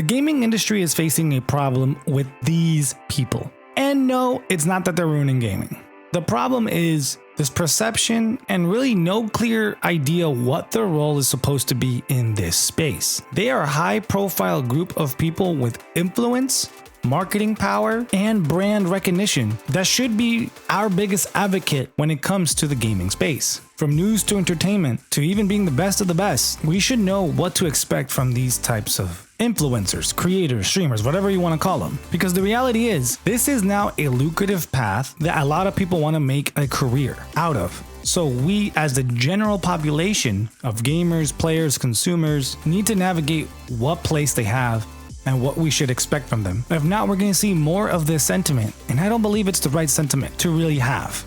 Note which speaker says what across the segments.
Speaker 1: The gaming industry is facing a problem with these people. And no, it's not that they're ruining gaming. The problem is this perception and really no clear idea what their role is supposed to be in this space. They are a high-profile group of people with influence, marketing power, and brand recognition that should be our biggest advocate when it comes to the gaming space. From news to entertainment to even being the best of the best, we should know what to expect from these types of influencers, creators, streamers, whatever you want to call them. Because the reality is, this is now a lucrative path that a lot of people want to make a career out of. So we, as the general population of gamers, players, consumers, need to navigate what place they have and what we should expect from them. If not, we're going to see more of this sentiment, and I don't believe it's the right sentiment to really have.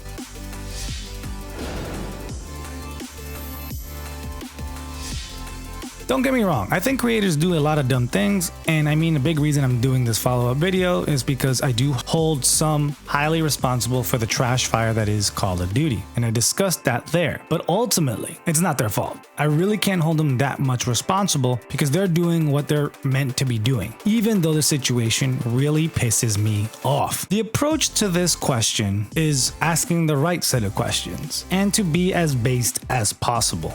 Speaker 1: Don't get me wrong, I think creators do a lot of dumb things, and I mean the big reason I'm doing this follow-up video is because I do hold some highly responsible for the trash fire that is Call of Duty, and I discussed that there. But ultimately, it's not their fault. I really can't hold them that much responsible because they're doing what they're meant to be doing, even though the situation really pisses me off. The approach to this question is asking the right set of questions and to be as based as possible.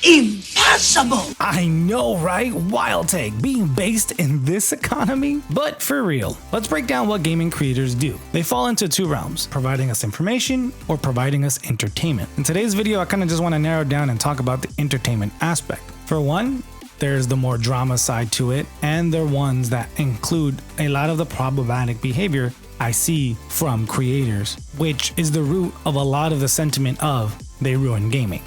Speaker 2: Impossible!
Speaker 1: I know, right? Wild take, being based in this economy? But for real, let's break down what gaming creators do. They fall into two realms, providing us information or providing us entertainment. In today's video, I kind of just want to narrow down and talk about the entertainment aspect. For one, there's the more drama side to it, and they're ones that include a lot of the problematic behavior I see from creators, which is the root of a lot of the sentiment of they ruin gaming.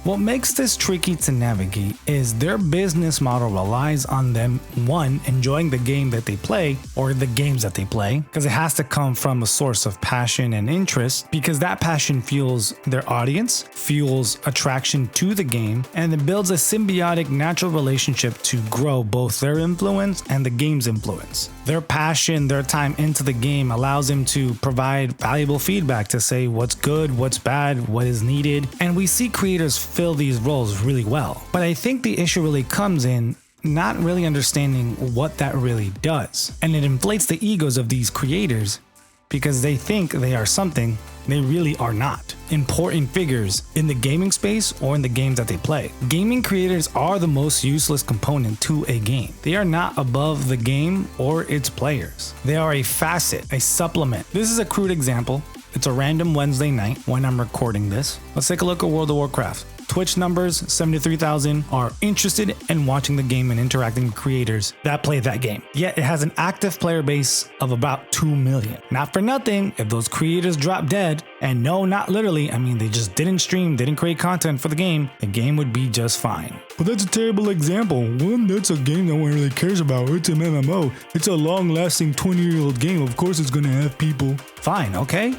Speaker 1: What makes this tricky to navigate is their business model relies on them, one, enjoying the game that they play or the games that they play, because it has to come from a source of passion and interest, because that passion fuels their audience, fuels attraction to the game, and it builds a symbiotic natural relationship to grow both their influence and the game's influence. Their passion, their time into the game allows them to provide valuable feedback to say what's good, what's bad, what is needed, and we see creators fill these roles really well. But I think the issue really comes in not really understanding what that really does. And it inflates the egos of these creators because they think they are something they really are not. Important figures in the gaming space or in the games that they play. Gaming creators are the most useless component to a game. They are not above the game or its players. They are a facet, a supplement. This is a crude example. It's a random Wednesday night when I'm recording this. Let's take a look at World of Warcraft. Twitch numbers, 73,000 are interested in watching the game and interacting with creators that play that game. Yet it has an active player base of about 2 million. Not for nothing, if those creators drop dead, and no, not literally, I mean they just didn't stream, didn't create content for the game would be just fine. But that's a terrible example. One, that's a game no one really cares about. It's an MMO. It's a long-lasting 20-year-old game. Of course it's gonna have people. Fine, okay?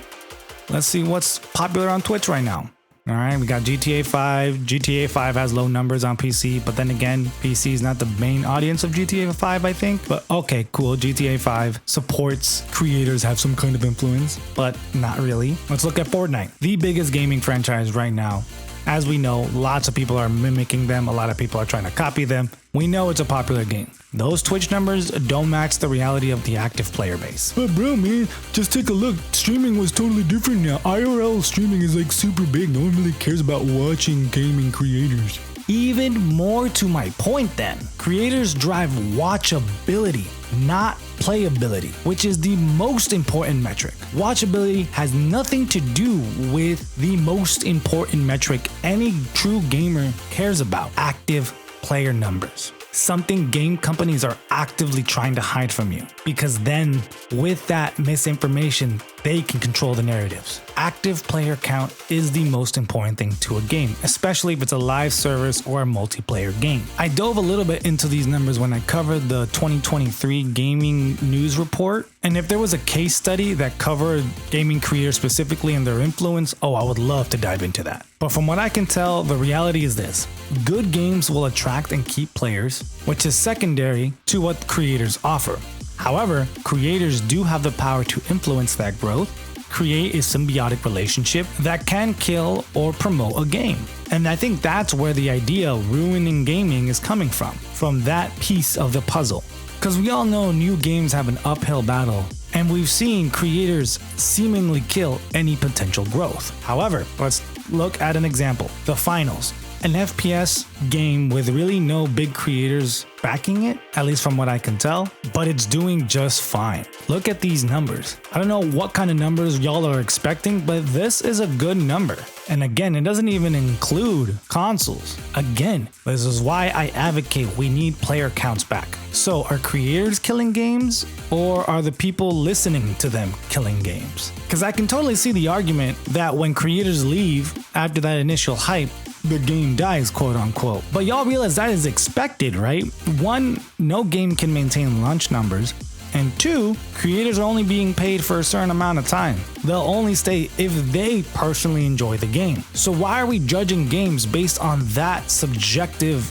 Speaker 1: Let's see what's popular on Twitch right now. All right, we got GTA 5. GTA 5 has low numbers on PC, but then again, PC is not the main audience of GTA 5, I think. But okay, cool. GTA 5 supports creators have some kind of influence, but not really. Let's look at Fortnite, the biggest gaming franchise right now. As we know, lots of people are mimicking them. A lot of people are trying to copy them. We know it's a popular game. Those Twitch numbers don't match the reality of the active player base. But bro, man, just take a look. Streaming was totally different now. IRL streaming is like super big. No one really cares about watching gaming creators. Even more to my point then, creators drive watchability, not playability, which is the most important metric. Watchability has nothing to do with the most important metric any true gamer cares about: active player numbers. Something game companies are actively trying to hide from you, because then with that misinformation, they can control the narratives. Active player count is the most important thing to a game, especially if it's a live service or a multiplayer game. I dove a little bit into these numbers when I covered the 2023 gaming news report. And if there was a case study that covered gaming creators specifically and their influence, oh, I would love to dive into that. But from what I can tell, the reality is this: good games will attract and keep players, which is secondary to what creators offer. However, creators do have the power to influence that growth, create a symbiotic relationship that can kill or promote a game. And I think that's where the idea of ruining gaming is coming from. from that piece of the puzzle. Because we all know new games have an uphill battle, and we've seen creators seemingly kill any potential growth. However, let's look at an example, The Finals, an FPS game with really no big creators backing it, at least from what I can tell, but it's doing just fine. Look at these numbers. I don't know what kind of numbers y'all are expecting, but this is a good number. And again, it doesn't even include consoles. Again, this is why I advocate we need player counts back. So are creators killing games, or are the people listening to them killing games? Because I can totally see the argument that when creators leave after that initial hype, the game dies, quote unquote. But y'all realize that is expected, right? One, no game can maintain launch numbers. And two, creators are only being paid for a certain amount of time. They'll only stay if they personally enjoy the game. So why are we judging games based on that subjective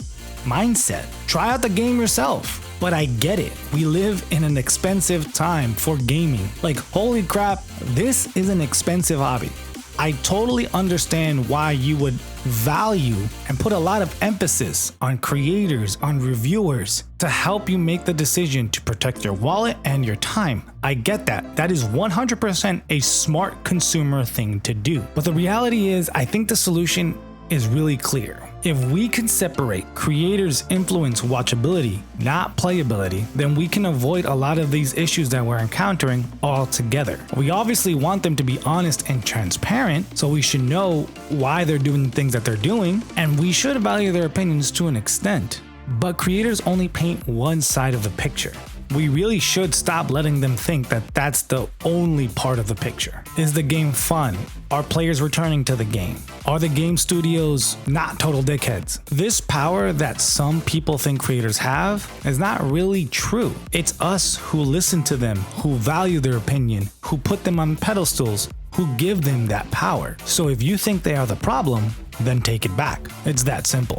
Speaker 1: mindset? Try out the game yourself. But I get it. We live in an expensive time for gaming. Like, holy crap, this is an expensive hobby. I totally understand why you would value and put a lot of emphasis on creators, on reviewers, to help you make the decision to protect your wallet and your time. I get that. That is 100% a smart consumer thing to do. But the reality is, I think the solution is really clear. If we can separate creators' influence watchability, not playability, then we can avoid a lot of these issues that we're encountering altogether. We obviously want them to be honest and transparent, so we should know why they're doing the things that they're doing, and we should value their opinions to an extent. But creators only paint one side of the picture. We really should stop letting them think that that's the only part of the picture. Is the game fun? Are players returning to the game? Are the game studios not total dickheads? This power that some people think creators have is not really true. It's us who listen to them, who value their opinion, who put them on pedestals, who give them that power. So if you think they are the problem, then take it back. It's that simple.